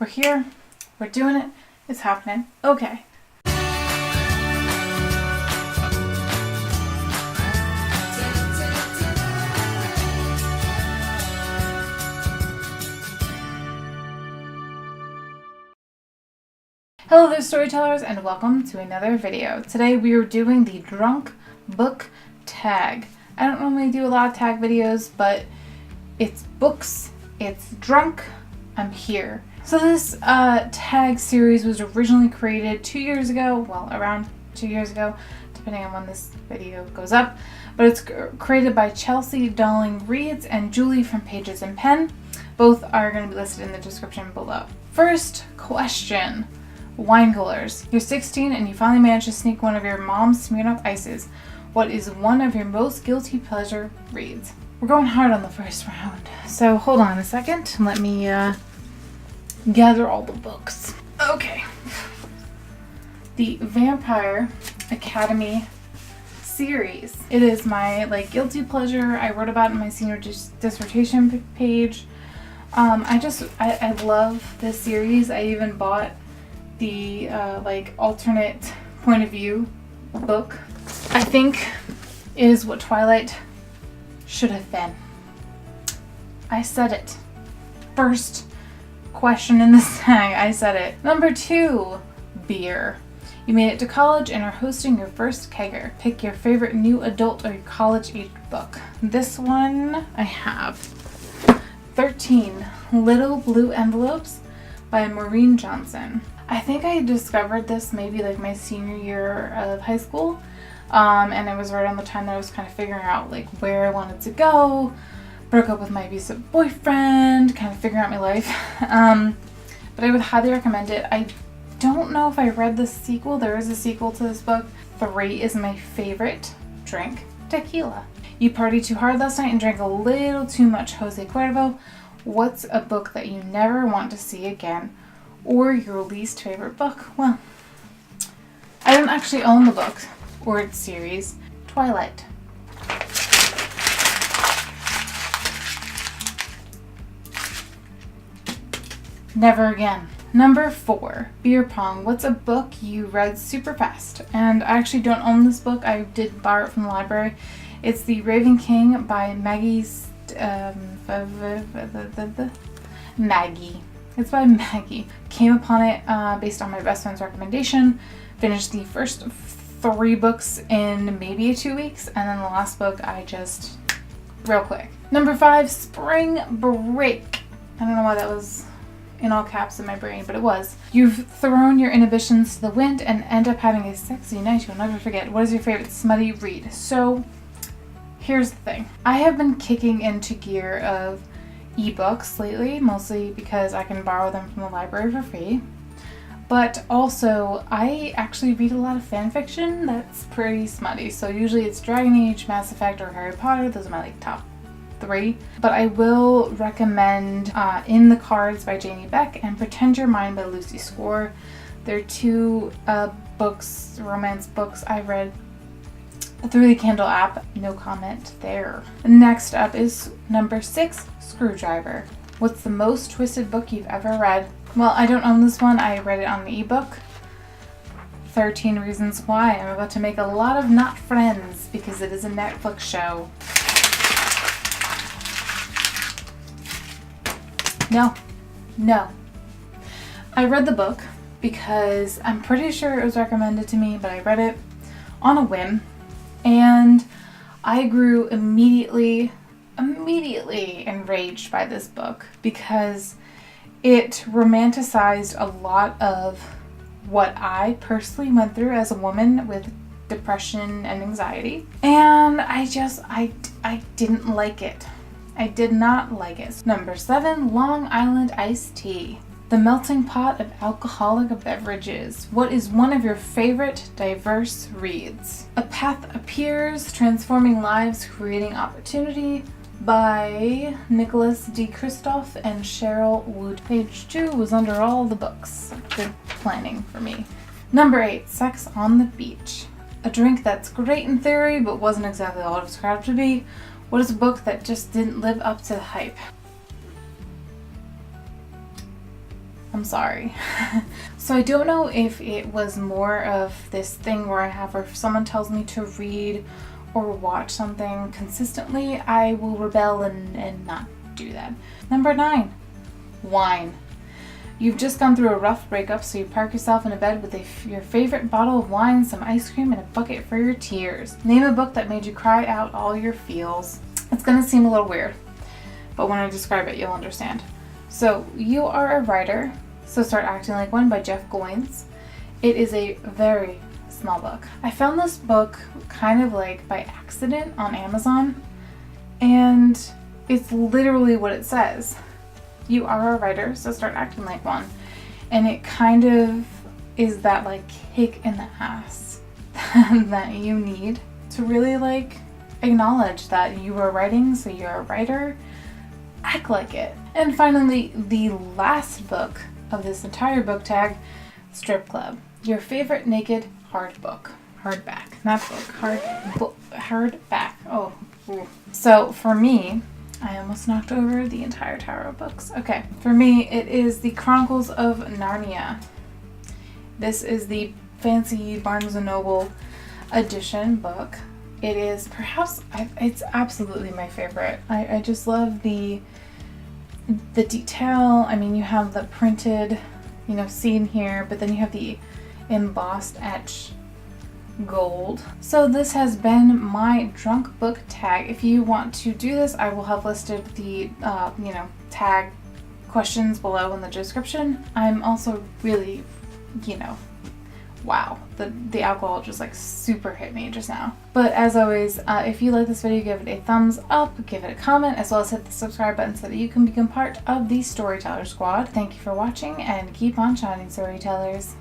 We're here. We're doing it. It's happening. Okay. Hello there, Storytellers, and welcome to another video. Today we are doing the drunk book tag. I don't normally do a lot of tag videos, but it's books, it's drunk, I'm here. So this tag series was originally created 2 years ago, well, around 2 years ago, depending on when this video goes up, but it's created by Chelsea Darling Reads and Julie from Pages and Pen. Both are going to be listed in the description below. First question. Wine coolers. You're 16 and you finally managed to sneak one of your mom's Smirnoff Ices. What is one of your most guilty pleasure reads? We're going hard on the first round. So hold on a second. Let me gather all the books. Okay. The Vampire Academy series. It is my guilty pleasure. I wrote about it in my senior dissertation page. I love this series. I even bought the alternate point of view book. I think it is what Twilight should have been. I said it. First question in this tag, I said it. Number 2, beer. You made it to college and are hosting your first kegger. Pick your favorite new adult or college-age book. This one I have. 13 Little Blue Envelopes by Maureen Johnson. I think I discovered this maybe my senior year of high school, and it was right on the time that I was kind of figuring out where I wanted to go, broke up with my abusive boyfriend, kind of figuring out my life, but I would highly recommend it. I don't know if I read the sequel. There is a sequel to this book. 3 is my favorite drink, Tequila. You partied too hard last night and drank a little too much, Jose Cuervo. What's a book that you never want to see again? Or your least favorite book? Well, I don't actually own the book or its series. Twilight. Never again. Number 4, Beer Pong. What's a book you read super fast? And I actually don't own this book. I did borrow it from the library. It's The Raven King by Maggie. It's by Maggie. Came upon it based on my best friend's recommendation. Finished the first 3 books in maybe 2 weeks, and then the last book I just real quick. Number 5, Spring Break. I don't know why that was in all caps in my brain, but it was. You've thrown your inhibitions to the wind and end up having a sexy night you'll never forget. What is your favorite smutty read? So here's the thing. I have been kicking into gear of ebooks lately, mostly because I can borrow them from the library for free. But also, I actually read a lot of fan fiction that's pretty smutty. So usually it's Dragon Age, Mass Effect, or Harry Potter. Those are my top 3. But I will recommend In the Cards by Janie Beck and Pretend You're Mine by Lucy Score. They're 2 books, romance books I read through the Kindle app. No comment there. Next up is number 6, Screwdriver. What's the most twisted book you've ever read? Well, I don't own this one. I read it on the ebook. 13 Reasons Why. I'm about to make a lot of not friends because it is a Netflix show. No. I read the book because I'm pretty sure it was recommended to me, but I read it on a whim. And I grew immediately enraged by this book because it romanticized a lot of what I personally went through as a woman with depression and anxiety. And I didn't like it. I did not like it. Number 7, Long Island Iced Tea. The melting pot of alcoholic beverages. What is one of your favorite diverse reads? A Path Appears, Transforming Lives, Creating Opportunity by Nicholas D. Kristoff and Cheryl Wood. Page 2 was under all the books. Good planning for me. Number 8, Sex on the Beach. A drink that's great in theory but wasn't exactly all it was described to be. What is a book that just didn't live up to the hype? I'm sorry. So I don't know if it was more of this thing where I have, or if someone tells me to read or watch something consistently, I will rebel and not do that. Number 9, wine. You've just gone through a rough breakup, so you park yourself in a bed with your favorite bottle of wine, some ice cream, and a bucket for your tears. Name a book that made you cry out all your feels. It's gonna seem a little weird, but when I describe it, you'll understand. So, You Are a Writer, So Start Acting Like One by Jeff Goins. It is a very small book. I found this book kind of like by accident on Amazon, and it's literally what it says. You are a writer, so start acting like one. And it kind of is that like kick in the ass that you need to really like acknowledge that you are writing, so you're a writer. Act like it. And finally, the last book of this entire book tag, Strip Club. Your favorite naked hard book. Hardback, not book. Hardback. Oh. Ooh. So for me, I almost knocked over the entire tower of books. Okay, for me, it is the Chronicles of Narnia. This is the fancy Barnes & Noble edition book. It is perhaps, it's absolutely my favorite. I just love the detail. I mean, you have the printed, scene here, but then you have the embossed etch gold. So this has been my drunk book tag. If you want to do this, I will have listed the tag questions below in the description. I'm also really, wow, the alcohol just like super hit me just now. But as always, if you like this video, give it a thumbs up, give it a comment, as well as hit the subscribe button so that you can become part of the Storyteller squad. Thank you for watching, and keep on shining, Storytellers.